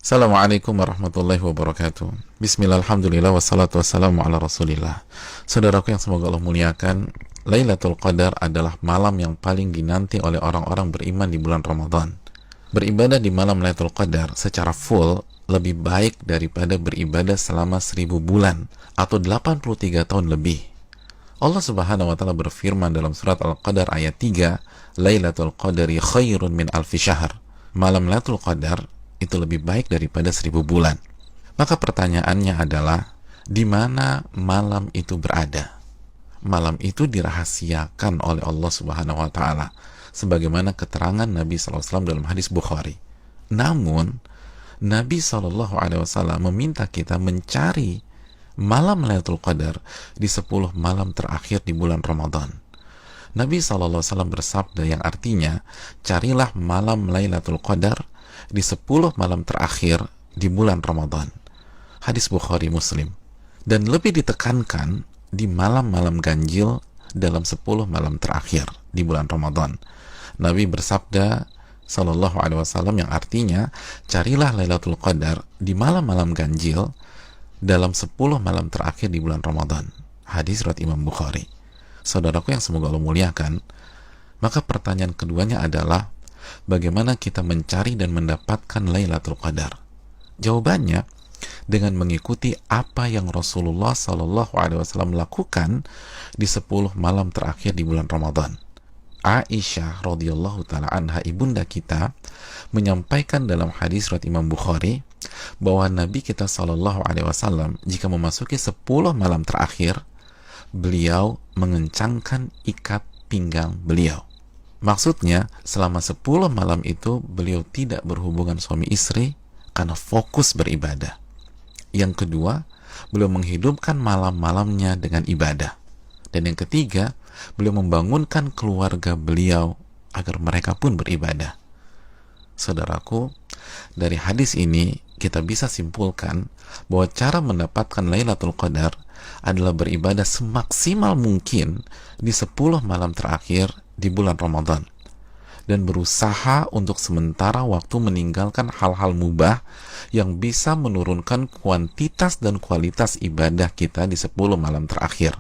Assalamualaikum warahmatullahi wabarakatuh. Bismillah, alhamdulillah, wassalatu wassalamu ala rasulillah. Saudaraku yang semoga Allah muliakan, Lailatul Qadar adalah malam yang paling dinanti oleh orang-orang beriman di bulan Ramadan. Beribadah di malam Lailatul Qadar secara full lebih baik daripada beribadah selama 1000 bulan atau 83 tahun lebih. Allah Subhanahu wa taala berfirman dalam surat Al-Qadar ayat 3, Lailatul Qadari khairun min alfi syahr. Malam Lailatul Qadar itu lebih baik daripada 1000 bulan. Maka pertanyaannya adalah, di mana malam itu berada? Malam itu dirahasiakan oleh Allah Subhanahu wa taala sebagaimana keterangan Nabi SAW dalam hadis Bukhari. Namun Nabi SAW meminta kita mencari malam Lailatul Qadar di 10 malam terakhir di bulan Ramadan. Nabi SAW bersabda yang artinya, carilah malam Lailatul Qadar di 10 malam terakhir di bulan Ramadan. Hadis Bukhari Muslim. Dan lebih ditekankan di malam-malam ganjil dalam 10 malam terakhir di bulan Ramadan. Nabi bersabda sallallahu alaihi wasallam yang artinya, carilah Lailatul Qadar di malam-malam ganjil dalam 10 malam terakhir di bulan Ramadan. Hadis riwayat Imam Bukhari. Saudaraku yang semoga Allah muliakan, maka pertanyaan keduanya adalah, bagaimana kita mencari dan mendapatkan Lailatul Qadar? Jawabannya dengan mengikuti apa yang Rasulullah SAW lakukan di 10 malam terakhir di bulan Ramadan. Aisyah radhiyallahu taala anha, ibunda kita, menyampaikan dalam hadis riwayat Imam Bukhari bahwa Nabi kita SAW jika memasuki 10 malam terakhir, beliau mengencangkan ikat pinggang beliau. Maksudnya, selama 10 malam itu beliau tidak berhubungan suami istri karena fokus beribadah. Yang kedua, beliau menghidupkan malam-malamnya dengan ibadah. Dan yang ketiga, beliau membangunkan keluarga beliau agar mereka pun beribadah. Saudaraku, dari hadis ini kita bisa simpulkan bahwa cara mendapatkan Lailatul Qadar adalah beribadah semaksimal mungkin di 10 malam terakhir di bulan Ramadan, dan berusaha untuk sementara waktu meninggalkan hal-hal mubah yang bisa menurunkan kuantitas dan kualitas ibadah kita di 10 malam terakhir.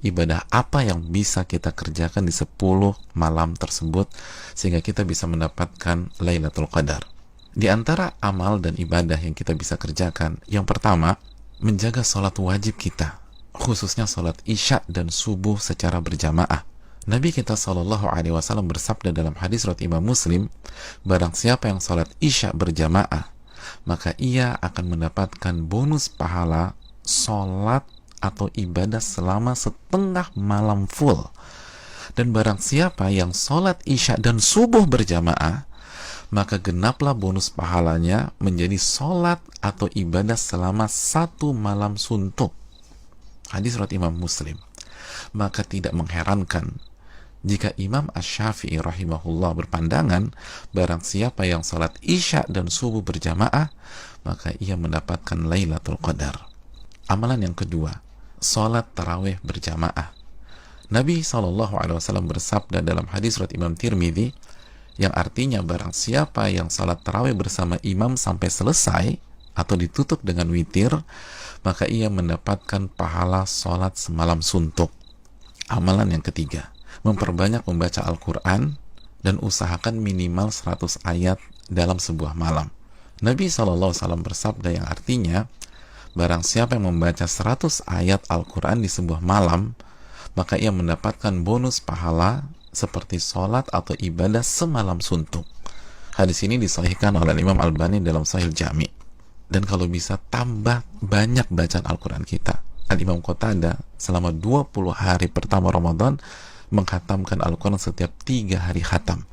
Ibadah apa yang bisa kita kerjakan di 10 malam tersebut sehingga kita bisa mendapatkan Lailatul Qadar? Di antara amal dan ibadah yang kita bisa kerjakan, yang pertama, menjaga sholat wajib kita, khususnya sholat isya dan subuh secara berjamaah. Nabi kita SAW bersabda dalam hadis riwayat Imam Muslim, barang siapa yang sholat isya berjamaah, maka ia akan mendapatkan bonus pahala sholat atau ibadah selama setengah malam full. Dan barang siapa yang sholat isya dan subuh berjamaah, maka genaplah bonus pahalanya menjadi sholat atau ibadah selama 1 malam suntuk. Hadis riwayat Imam Muslim. Maka tidak mengherankan jika Imam Asy-Syafi'i rahimahullah berpandangan, barang siapa yang salat isya dan subuh berjamaah, maka ia mendapatkan Lailatul Qadar. Amalan yang kedua, salat tarawih berjamaah. Nabi SAW bersabda dalam hadis riwayat Imam Tirmidzi, yang artinya barang siapa yang salat tarawih bersama imam sampai selesai atau ditutup dengan witir, maka ia mendapatkan pahala salat semalam suntuk. Amalan yang ketiga, memperbanyak membaca Al-Quran dan usahakan minimal 100 ayat dalam sebuah malam. Nabi SAW bersabda yang artinya, barang siapa yang membaca 100 ayat Al-Quran di sebuah malam, maka ia mendapatkan bonus pahala seperti sholat atau ibadah semalam suntuk. Hadis ini disahihkan oleh Imam Albani dalam Sahih Jami. Dan kalau bisa tambah banyak bacaan Al-Quran kita. Al-Imam Qatadah selama 20 hari pertama Ramadan menghatamkan Al-Quran setiap 3 hari khatam,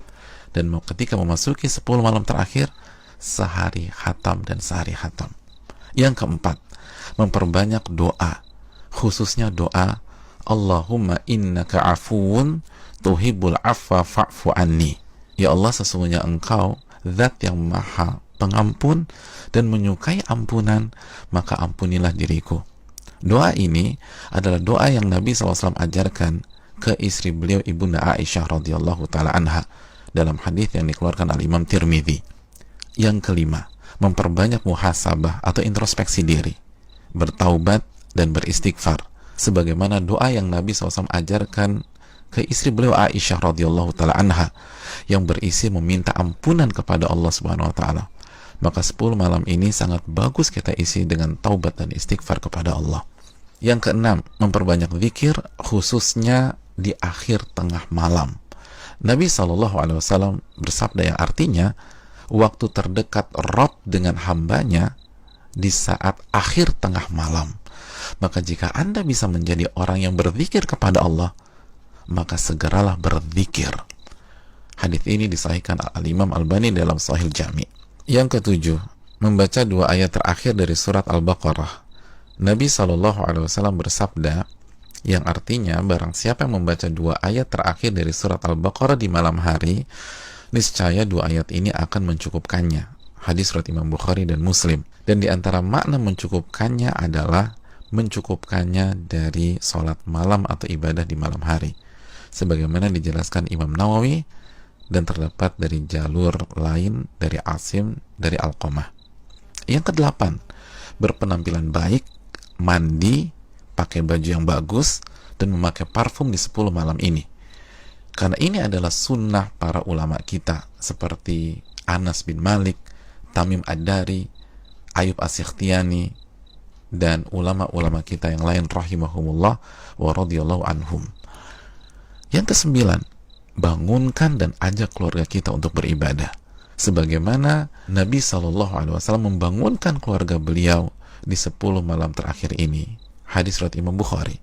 dan ketika memasuki 10 malam terakhir, sehari khatam dan sehari khatam. Yang keempat, memperbanyak doa, khususnya doa Allahumma innaka afuun tuhibbul afwa fa'fu anni. Ya Allah, sesungguhnya Engkau zat yang maha pengampun dan menyukai ampunan, maka ampunilah diriku. Doa ini adalah doa yang Nabi SAW ajarkan ke istri beliau, ibunda Aisyah radhiyallahu taala anha, dalam hadis yang dikeluarkan oleh Imam Tirmidzi. Yang kelima, memperbanyak muhasabah atau introspeksi diri, bertaubat dan beristighfar, sebagaimana doa yang Nabi SAW ajarkan ke istri beliau Aisyah radhiyallahu taala anha yang berisi meminta ampunan kepada Allah Subhanahu wa taala. Maka 10 malam ini sangat bagus kita isi dengan taubat dan istighfar kepada Allah. Yang keenam, memperbanyak zikir khususnya di akhir tengah malam. Nabi SAW bersabda yang artinya waktu terdekat Rabb dengan hambanya di saat akhir tengah malam. Maka jika Anda bisa menjadi orang yang berzikir kepada Allah, maka segeralah berzikir. Hadis ini disahihkan Al-Imam Albani dalam Sahih Jami. Yang ketujuh, membaca 2 ayat terakhir dari surat Al-Baqarah. Nabi SAW bersabda yang artinya barang siapa yang membaca 2 ayat terakhir dari surat Al-Baqarah di malam hari, niscaya 2 ayat ini akan mencukupkannya. Hadis riwayat Imam Bukhari dan Muslim. Dan di antara makna mencukupkannya adalah mencukupkannya dari sholat malam atau ibadah di malam hari, sebagaimana dijelaskan Imam Nawawi dan terdapat dari jalur lain dari Asim dari Alqamah. Yang kedelapan, berpenampilan baik, mandi, pakai baju yang bagus, dan memakai parfum di 10 malam ini. Karena ini adalah sunnah para ulama kita seperti Anas bin Malik, Tamim Ad-Dari, Ayub As-Sikhtiyani, dan ulama-ulama kita yang lain rahimahumullah wa radhiyallahu anhum. Yang kesembilan, bangunkan dan ajak keluarga kita untuk beribadah, sebagaimana Nabi SAW membangunkan keluarga beliau di 10 malam terakhir ini. Hadis riwayat Imam Bukhari.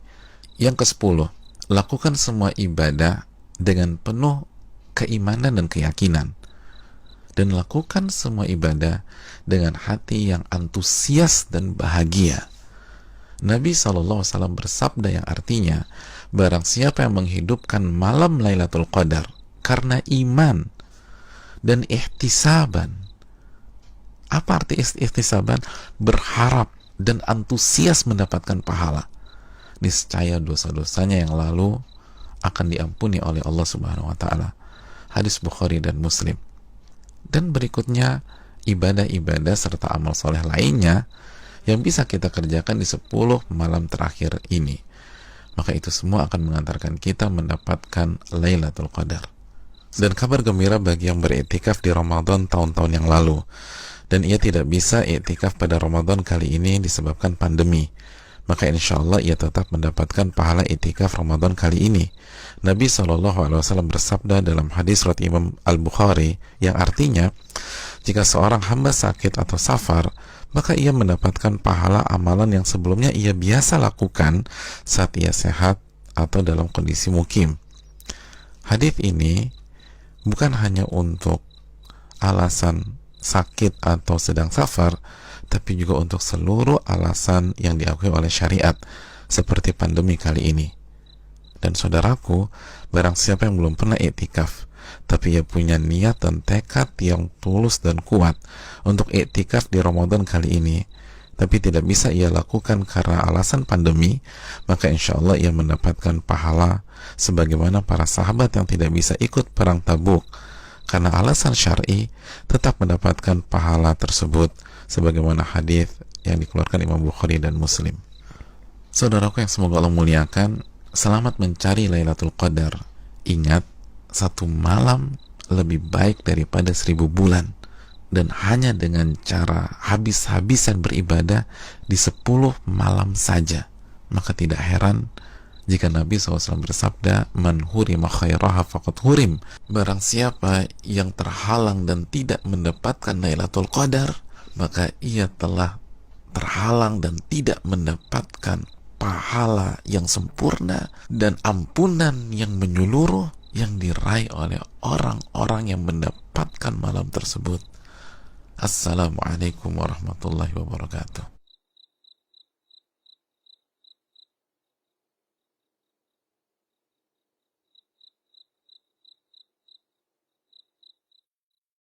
Yang ke-10, lakukan semua ibadah dengan penuh keimanan dan keyakinan, dan lakukan semua ibadah dengan hati yang antusias dan bahagia. Nabi SAW bersabda yang artinya, barang siapa yang menghidupkan malam Lailatul Qadar karena iman dan ihtisaban. Apa arti ihtisaban? Berharap dan antusias mendapatkan pahala. Niscaya dosa-dosanya yang lalu akan diampuni oleh Allah Subhanahu wa taala. Hadis Bukhari dan Muslim. Dan berikutnya ibadah-ibadah serta amal soleh lainnya yang bisa kita kerjakan di 10 malam terakhir ini. Maka itu semua akan mengantarkan kita mendapatkan Lailatul Qadar. Dan kabar gembira bagi yang beriktikaf di Ramadan tahun-tahun yang lalu, dan ia tidak bisa iktikaf pada Ramadan kali ini disebabkan pandemi, maka insya Allah ia tetap mendapatkan pahala iktikaf Ramadan kali ini. Nabi SAW bersabda dalam hadis riwayat Imam Al-Bukhari yang artinya, jika seorang hamba sakit atau safar, maka ia mendapatkan pahala amalan yang sebelumnya ia biasa lakukan saat ia sehat atau dalam kondisi mukim. Hadis ini bukan hanya untuk alasan sakit atau sedang safar, tapi juga untuk seluruh alasan yang diakui oleh syariat seperti pandemi kali ini. Dan saudaraku, barang siapa yang belum pernah iktikaf tapi ia punya niat dan tekad yang tulus dan kuat untuk iktikaf di Ramadan kali ini, tapi tidak bisa ia lakukan karena alasan pandemi, maka insya Allah ia mendapatkan pahala sebagaimana para sahabat yang tidak bisa ikut perang Tabuk karena alasan syar'i, tetap mendapatkan pahala tersebut sebagaimana hadis yang dikeluarkan Imam Bukhari dan Muslim. Saudaraku yang semoga Allah muliakan, selamat mencari Lailatul Qadar. Ingat, 1 malam lebih baik daripada 1000 bulan, dan hanya dengan cara habis-habisan beribadah di 10 malam saja. Maka tidak heran jika Nabi SAW bersabda, man hurima khairaha faqad hurim. Barang siapa yang terhalang dan tidak mendapatkan Lailatul Qadar, maka ia telah terhalang dan tidak mendapatkan pahala yang sempurna dan ampunan yang menyeluruh yang diraih oleh orang-orang yang mendapatkan malam tersebut. Assalamualaikum warahmatullahi wabarakatuh.